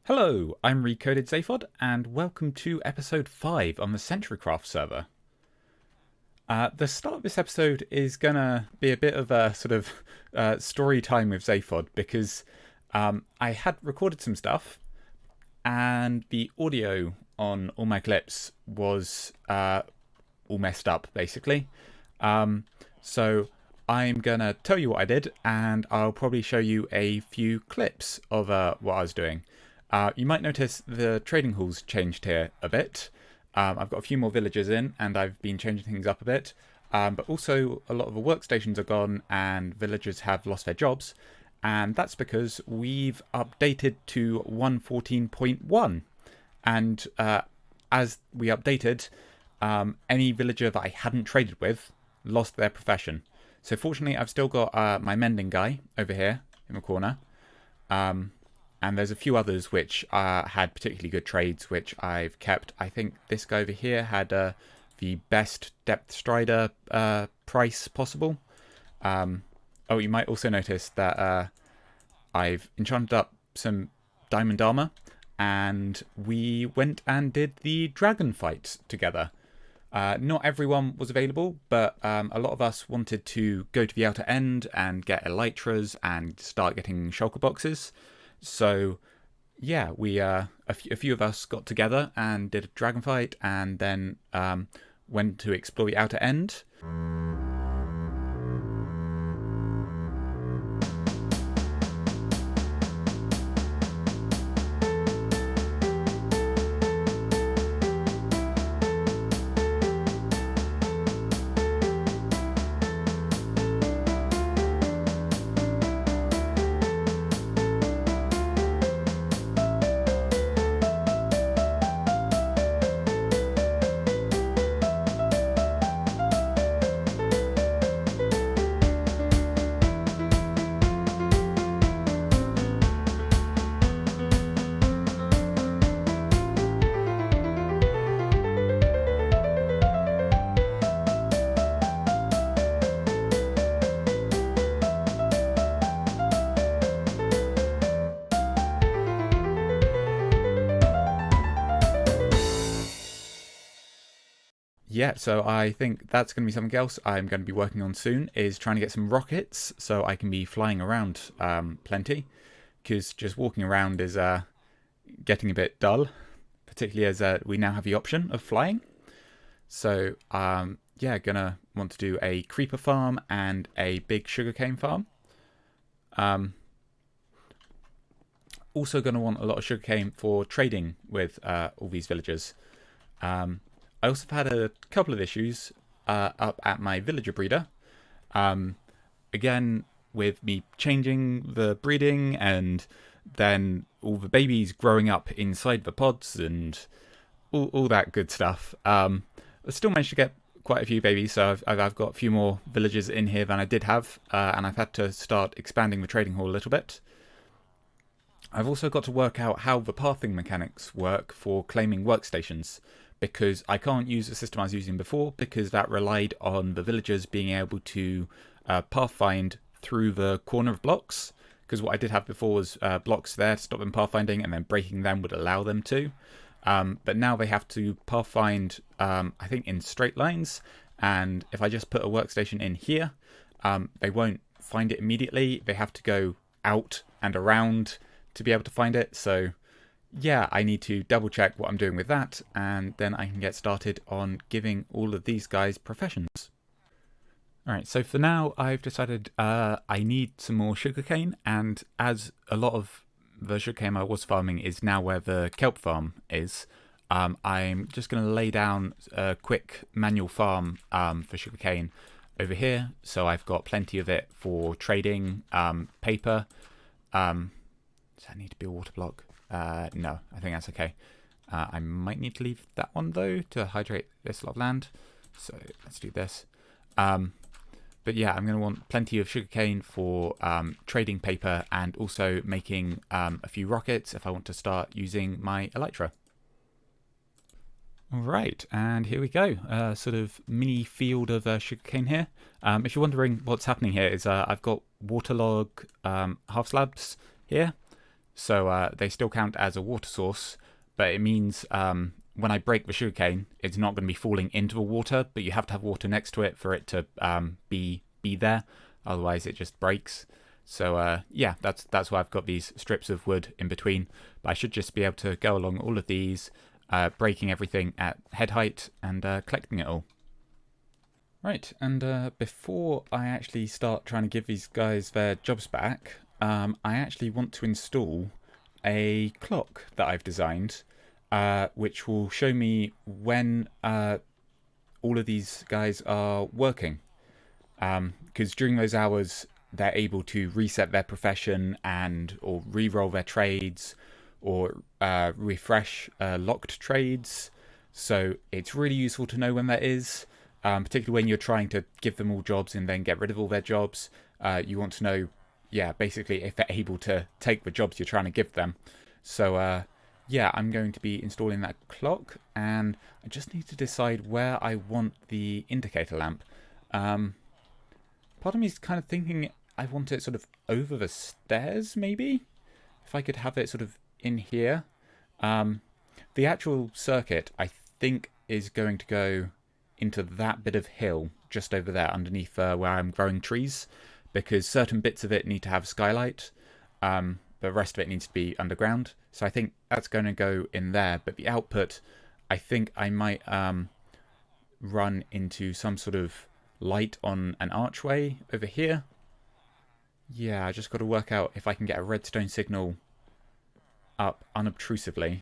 Hello, I'm Recoded Zaphod, and welcome to episode 5 on the CentriCraft server. The start of this episode is gonna be a bit of a sort of story time with Zaphod, because I had recorded some stuff, and the audio on all my clips was all messed up, basically. So I'm gonna tell you what I did, and I'll probably show you a few clips of what I was doing. You might notice the trading halls changed here a bit. I've got a few more villagers in, and I've been changing things up a bit. But also, a lot of the workstations are gone, and villagers have lost their jobs. And that's because we've updated to 1.14.1. And as we updated, any villager that I hadn't traded with lost their profession. So fortunately, I've still got my mending guy over here in the corner. And there's a few others which had particularly good trades, which I've kept. I think this guy over here had the best depth strider price possible. Oh, you might also notice that I've enchanted up some diamond armor, and we went and did the dragon fight together. Not everyone was available, but a lot of us wanted to go to the outer end and get elytras and start getting shulker boxes. So, yeah, we a few of us got together and did a dragon fight, and then went to explore the outer end. Yeah, so I think that's going to be something else I'm going to be working on soon, is trying to get some rockets so I can be flying around plenty, because just walking around is getting a bit dull, particularly as we now have the option of flying. So yeah, gonna want to do a creeper farm and a big sugarcane farm. Also going to want a lot of sugarcane for trading with all these villagers. I also had a couple of issues up at my villager breeder. Again, with me changing the breeding and then all the babies growing up inside the pods and all that good stuff. I still managed to get quite a few babies, so I've got a few more villagers in here than I did have, and I've had to start expanding the trading hall a little bit. I've also got to work out how the pathing mechanics work for claiming workstations, because I can't use the system I was using before, because that relied on the villagers being able to pathfind through the corner of blocks, because what I did have before was blocks there to stop them pathfinding, and then breaking them would allow them to. But now they have to pathfind, I think, in straight lines, and if I just put a workstation in here, they won't find it immediately. They have to go out and around to be able to find it. So yeah, I need to double check what I'm doing with that, and then I can get started on giving all of these guys professions. Alright, so for now I've decided I need some more sugarcane, and as a lot of the sugarcane I was farming is now where the kelp farm is, I'm just going to lay down a quick manual farm for sugarcane over here, so I've got plenty of it for trading paper. Does that need to be a water block? No, I think that's okay. I might need to leave that one though to hydrate this lot of land, so let's do this. But yeah, I'm going to want plenty of sugarcane for trading paper, and also making a few rockets if I want to start using my elytra. All right, and here we go. Sort of mini field of sugarcane here. If you're wondering what's happening here, is I've got waterlog half slabs here, so they still count as a water source, but it means when I break the sugarcane, it's not going to be falling into the water, but you have to have water next to it for it to be there. Otherwise, it just breaks. So yeah, that's why I've got these strips of wood in between. But I should just be able to go along all of these, breaking everything at head height and collecting it all. Right, and before I actually start trying to give these guys their jobs back, I actually want to install a clock that I've designed, which will show me when all of these guys are working. Because during those hours, they're able to reset their profession or re-roll their trades or refresh locked trades. So it's really useful to know when that is, particularly when you're trying to give them all jobs and then get rid of all their jobs. You want to know, yeah, basically if they're able to take the jobs you're trying to give them. So yeah, I'm going to be installing that clock, and I just need to decide where I want the indicator lamp. Part of me is kind of thinking I want it sort of over the stairs, maybe? If I could have it sort of in here. The actual circuit, I think, is going to go into that bit of hill just over there underneath where I'm growing trees, because certain bits of it need to have skylight. The rest of it needs to be underground. So I think that's going to go in there. But the output, I think I might run into some sort of light on an archway over here. Yeah, I just got to work out if I can get a redstone signal up unobtrusively.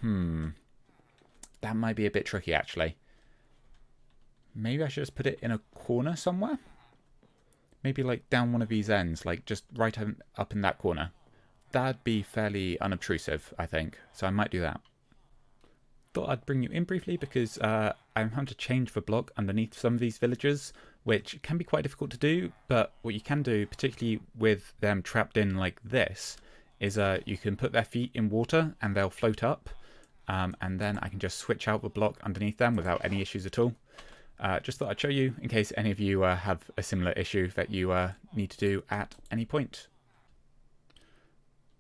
That might be a bit tricky, actually. Maybe I should just put it in a corner somewhere? Maybe like down one of these ends, like just right up in that corner. That'd be fairly unobtrusive, I think. So I might do that. Thought I'd bring you in briefly because I'm having to change the block underneath some of these villagers, which can be quite difficult to do. But what you can do, particularly with them trapped in like this, is you can put their feet in water and they'll float up. And then I can just switch out the block underneath them without any issues at all. Just thought I'd show you in case any of you have a similar issue that you need to do at any point.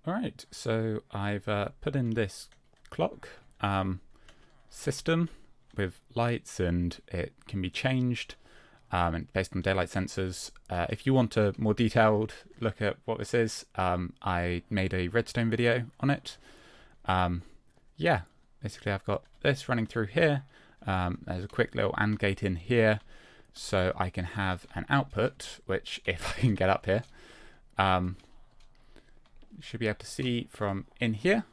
Alright, so I've put in this clock system with lights, and it can be changed and based on daylight sensors. If you want a more detailed look at what this is, I made a redstone video on it. Yeah, basically I've got this running through here. There's a quick little AND gate in here, so I can have an output, which if I can get up here, you should be able to see from in here.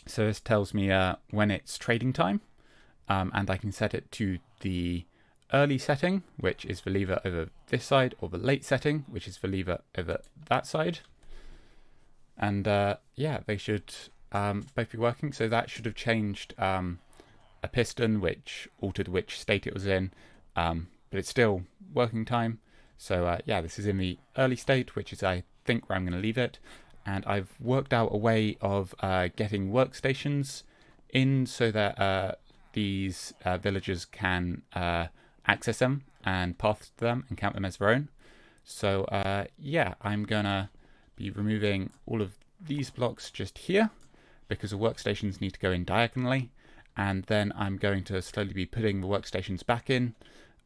So this tells me when it's trading time, and I can set it to the early setting, which is the lever over this side, or the late setting, which is the lever over that side. And yeah, they should both be working. So that should have changed a piston, which altered which state it was in, but it's still working time. So yeah, this is in the early state, which is I think where I'm going to leave it. And I've worked out a way of getting workstations in so that these villagers can access them and path to them and count them as their own. So yeah, I'm going to be removing all of these blocks just here because the workstations need to go in diagonally. And then I'm going to slowly be putting the workstations back in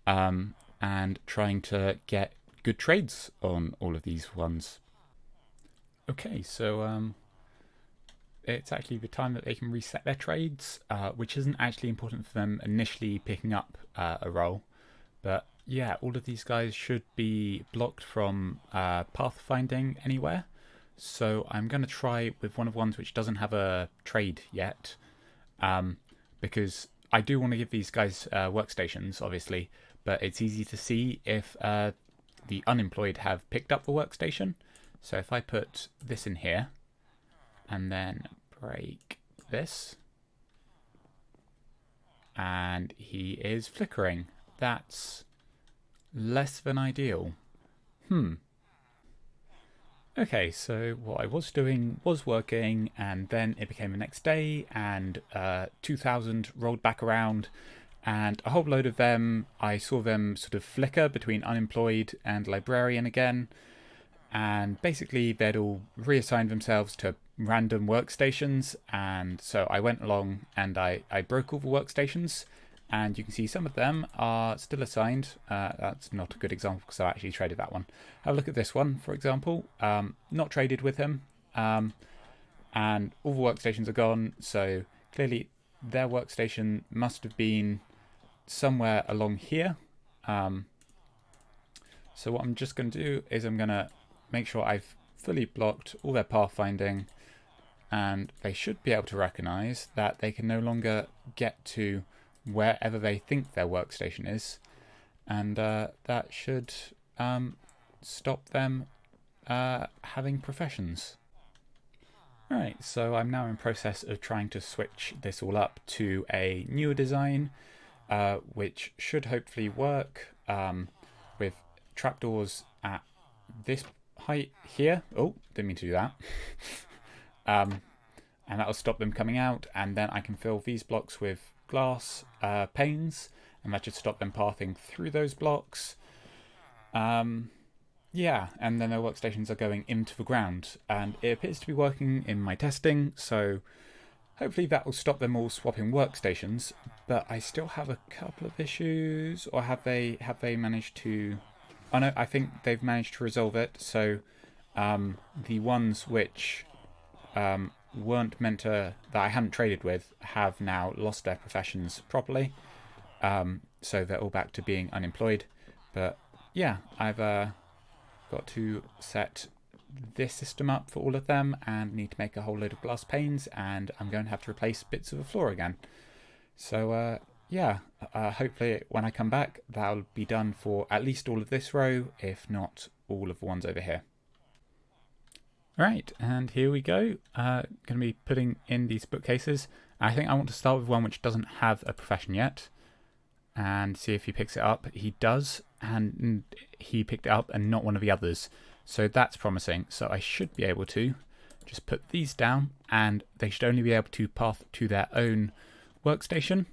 and trying to get good trades on all of these ones. Okay, so it's actually the time that they can reset their trades, which isn't actually important for them initially picking up a role. But yeah, all of these guys should be blocked from pathfinding anywhere. So I'm going to try with one of the ones which doesn't have a trade yet, because I do want to give these guys workstations, obviously, but it's easy to see if the unemployed have picked up the workstation. So if I put this in here and then break this, and he is flickering, that's less than ideal. Okay, so what I was doing was working, and then it became the next day, and 2000 rolled back around, and a whole load of them, I saw them sort of flicker between unemployed and librarian again, and basically they'd all reassigned themselves to random workstations, and so I went along and I broke all the workstations, and you can see some of them are still assigned. That's not a good example because I actually traded that one. Have a look at this one, for example. Not traded with him, and all the workstations are gone, so clearly their workstation must have been somewhere along here. So what I'm just going to do is I'm going to make sure I've fully blocked all their pathfinding, and they should be able to recognize that they can no longer get to wherever they think their workstation is, and that should stop them having professions. Alright, so I'm now in process of trying to switch this all up to a newer design, which should hopefully work with trapdoors at this height here. Oh, didn't mean to do that. And that'll stop them coming out, and then I can fill these blocks with glass panes, and that should stop them pathing through those blocks. Yeah, and then their workstations are going into the ground, and it appears to be working in my testing, so hopefully that will stop them all swapping workstations. But I still have a couple of issues, or have they managed to? Oh no, I think they've managed to resolve it. So the ones which weren't meant to, that I hadn't traded with, have now lost their professions properly. So they're all back to being unemployed. But yeah, I've got to set this system up for all of them, and need to make a whole load of glass panes, and I'm going to have to replace bits of the floor again. So yeah, hopefully when I come back that'll be done for at least all of this row, if not all of the ones over here. Right, and here we go. Going to be putting in these bookcases. I think I want to start with one which doesn't have a profession yet, and see if he picks it up. He does, and he picked it up and not one of the others. So that's promising. So I should be able to just put these down, and they should only be able to path to their own workstation.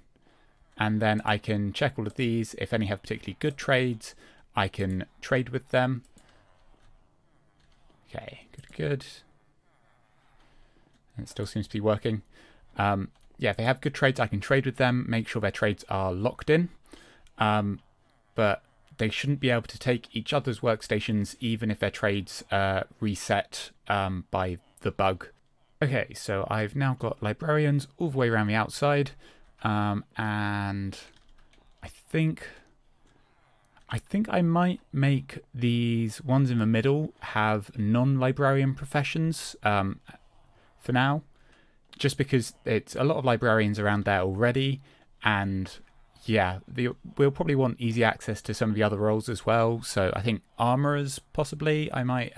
And then I can check all of these. If any have particularly good trades, I can trade with them. Okay, good. And it still seems to be working. Yeah, if they have good trades, I can trade with them, make sure their trades are locked in. But they shouldn't be able to take each other's workstations, even if their trades reset by the bug. Okay, so I've now got librarians all the way around the outside, and I think I might make these ones in the middle have non-librarian professions for now, just because it's a lot of librarians around there already, and yeah, we'll probably want easy access to some of the other roles as well. So I think armorers possibly I might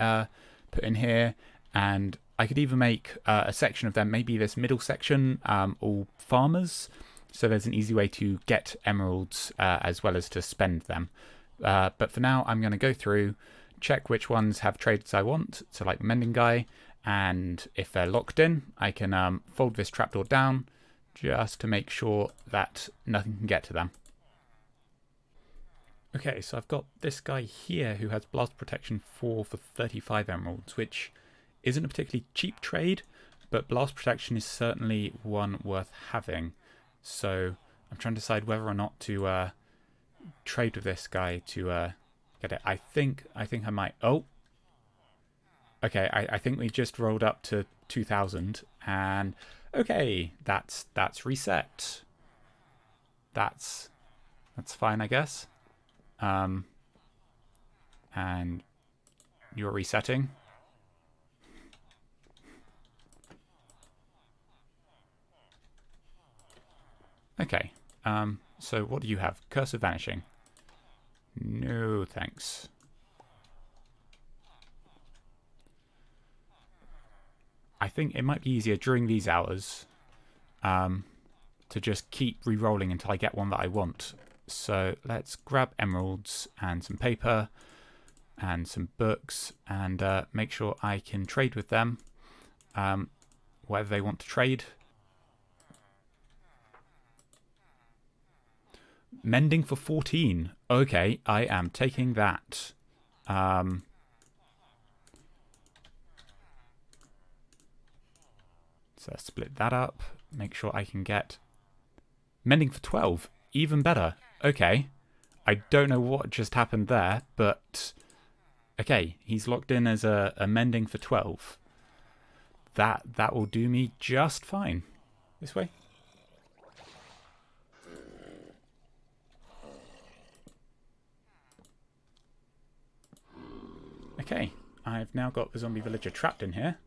put in here, and I could even make a section of them, maybe this middle section, all farmers, so there's an easy way to get emeralds as well as to spend them. But for now, I'm going to go through, check which ones have trades I want, so like the mending guy, and if they're locked in, I can fold this trapdoor down just to make sure that nothing can get to them. Okay, so I've got this guy here who has blast protection 4 for 35 emeralds, which isn't a particularly cheap trade, but blast protection is certainly one worth having. So I'm trying to decide whether or not to trade with this guy to get it. I think I might. Oh, okay. I think we just rolled up to 2000, and okay, that's reset. That's fine, I guess. And you're resetting. Okay. So what do you have? Curse of Vanishing. No, thanks. I think it might be easier during these hours to just keep re-rolling until I get one that I want. So let's grab emeralds and some paper. and some books, and make sure I can trade with them, whatever they want to trade. Mending for 14. Okay, I am taking that. So split that up. Make sure I can get mending for 12. Even better. Okay. I don't know what just happened there, but okay, he's locked in as a mending for 12. That will do me just fine. This way. Okay, I've now got the zombie villager trapped in here,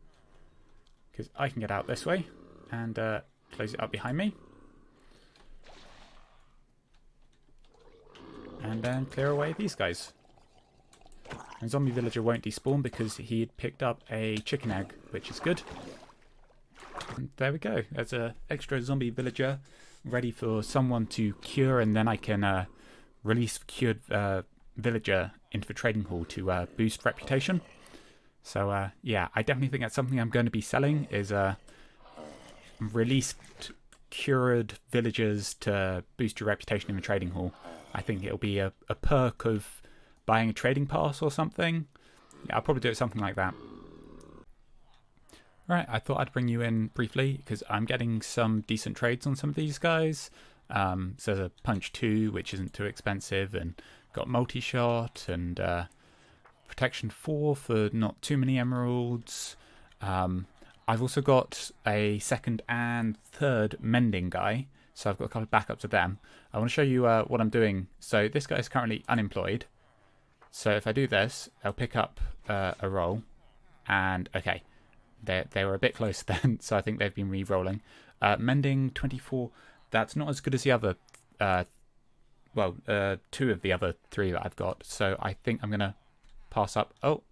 because I can get out this way and close it up behind me. And then clear away these guys. And zombie villager won't despawn because he had picked up a chicken egg, which is good. And there we go. There's an extra zombie villager ready for someone to cure, and then I can release cured villager into the trading hall to boost reputation. So yeah, I definitely think that's something I'm going to be selling, is released cured villagers to boost your reputation in the trading hall. I think it'll be a perk of buying a trading pass or something. Yeah, I'll probably do something like that. Right, I thought I'd bring you in briefly because I'm getting some decent trades on some of these guys. So there's a punch 2, which isn't too expensive, and got multi-shot and protection 4 for not too many emeralds. I've also got a second and third mending guy, so I've got a couple of backups of them. I want to show you what I'm doing. So this guy is currently unemployed. So if I do this, they'll pick up a roll, and okay, they were a bit close then, so I think they've been re-rolling. Mending 24, that's not as good as the other, two of the other 3 that I've got, so I think I'm going to pass up. Oh,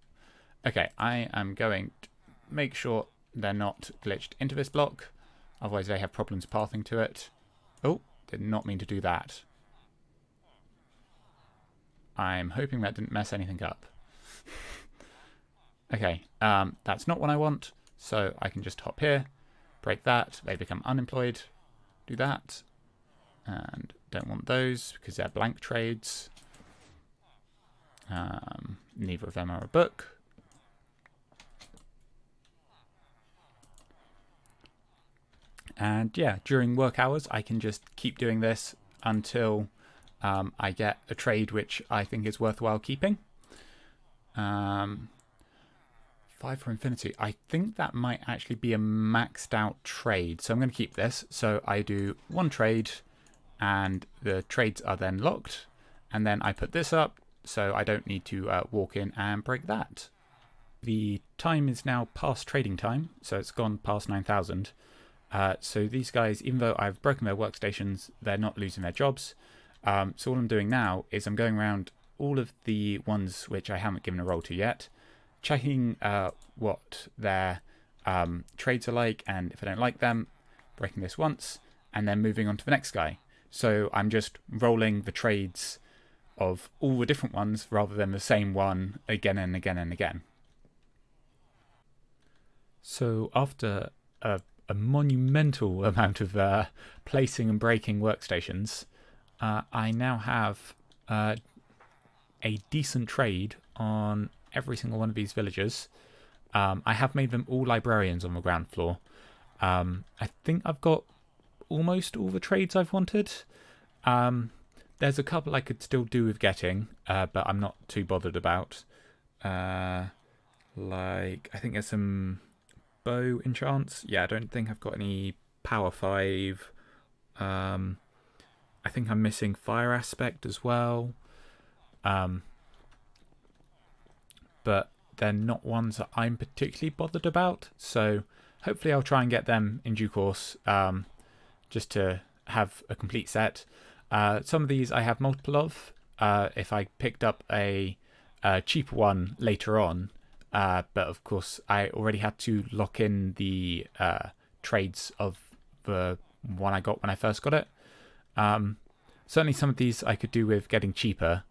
okay, I am going to make sure they're not glitched into this block, otherwise they have problems pathing to it. Oh, did not mean to do that. I'm hoping that didn't mess anything up. Okay, that's not what I want, so I can just hop here, break that, they become unemployed, do that, and don't want those because they're blank trades. Neither of them are a book. And yeah, during work hours I can just keep doing this until I get a trade which I think is worthwhile keeping. 5 for infinity. I think that might actually be a maxed out trade, so I'm going to keep this. So I do 1 trade and the trades are then locked, and then I put this up so I don't need to walk in and break that. The time is now past trading time, so it's gone past 9,000. So these guys, even though I've broken their workstations, they're not losing their jobs. So all I'm doing now is I'm going around all of the ones which I haven't given a roll to yet, checking what their trades are like, and if I don't like them, breaking this once, and then moving on to the next guy. So I'm just rolling the trades of all the different ones rather than the same one again and again and again. So after a monumental amount of placing and breaking workstations, I now have a decent trade on every single one of these villagers. I have made them all librarians on the ground floor. I think I've got almost all the trades I've wanted. There's a couple I could still do with getting, but I'm not too bothered about. Like, I think there's some bow enchants. Yeah, I don't think I've got any power 5. I think I'm missing fire aspect as well. But they're not ones that I'm particularly bothered about, so hopefully I'll try and get them in due course, just to have a complete set. Some of these I have multiple of. If I picked up a cheaper one later on, but of course I already had to lock in the trades of the one I got when I first got it. Certainly some of these I could do with getting cheaper.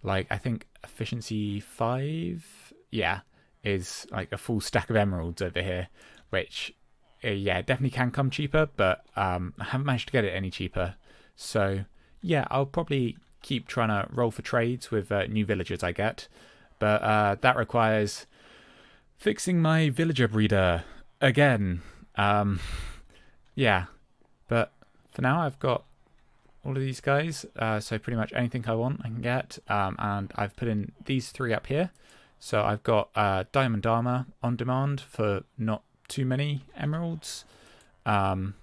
like I think efficiency 5, yeah, is like a full stack of emeralds over here, which yeah, definitely can come cheaper, but I haven't managed to get it any cheaper. So yeah, I'll probably keep trying to roll for trades with new villagers I get, but that requires fixing my villager breeder again. Yeah, but for now I've got all of these guys, so pretty much anything I want I can get, and I've put in these 3 up here. So I've got diamond armor on demand for not too many emeralds. Got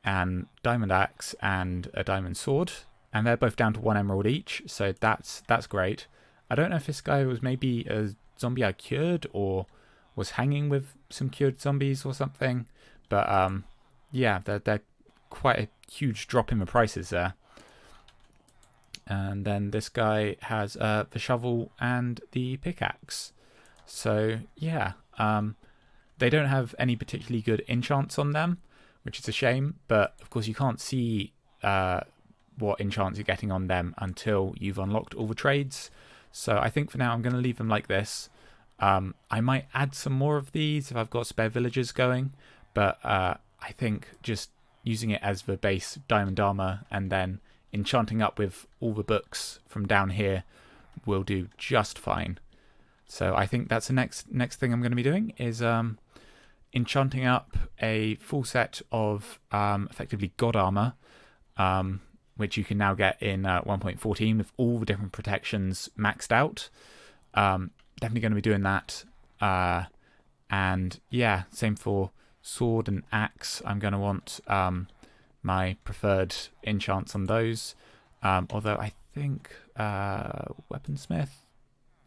an diamond axe and a diamond sword, and they're both down to 1 emerald each, so that's great. I don't know if this guy was maybe a zombie I cured or was hanging with some cured zombies or something, but yeah, they're quite a huge drop in the prices there. And then this guy has the shovel and the pickaxe. So yeah, they don't have any particularly good enchants on them, which is a shame, but of course you can't see what enchants you're getting on them until you've unlocked all the trades. So I think for now I'm going to leave them like this. I might add some more of these if I've got spare villagers going, but I think just using it as the base diamond armor and then enchanting up with all the books from down here will do just fine. So I think that's the next thing I'm going to be doing is enchanting up a full set of effectively god armor, which you can now get in 1.14 with all the different protections maxed out. Definitely going to be doing that. And yeah, same for sword and axe. I'm going to want my preferred enchants on those. Although I think weaponsmith,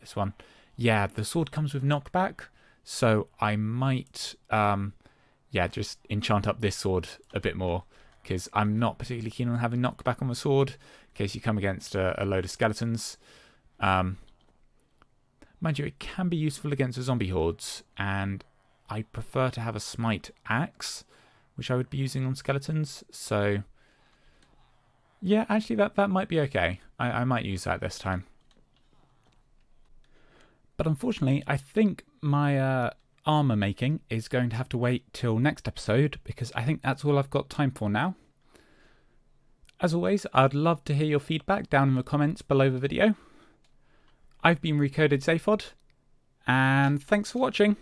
this one, yeah, the sword comes with knockback, so I might yeah, just enchant up this sword a bit more, because I'm not particularly keen on having knockback on the sword in case you come against a load of skeletons. Mind you, it can be useful against the zombie hordes, and I prefer to have a smite axe, which I would be using on skeletons. So yeah, actually that might be okay. I might use that this time. But unfortunately, I think my armor making is going to have to wait till next episode, because I think that's all I've got time for now. As always, I'd love to hear your feedback down in the comments below the video. I've been Recoded Zaphod, and thanks for watching.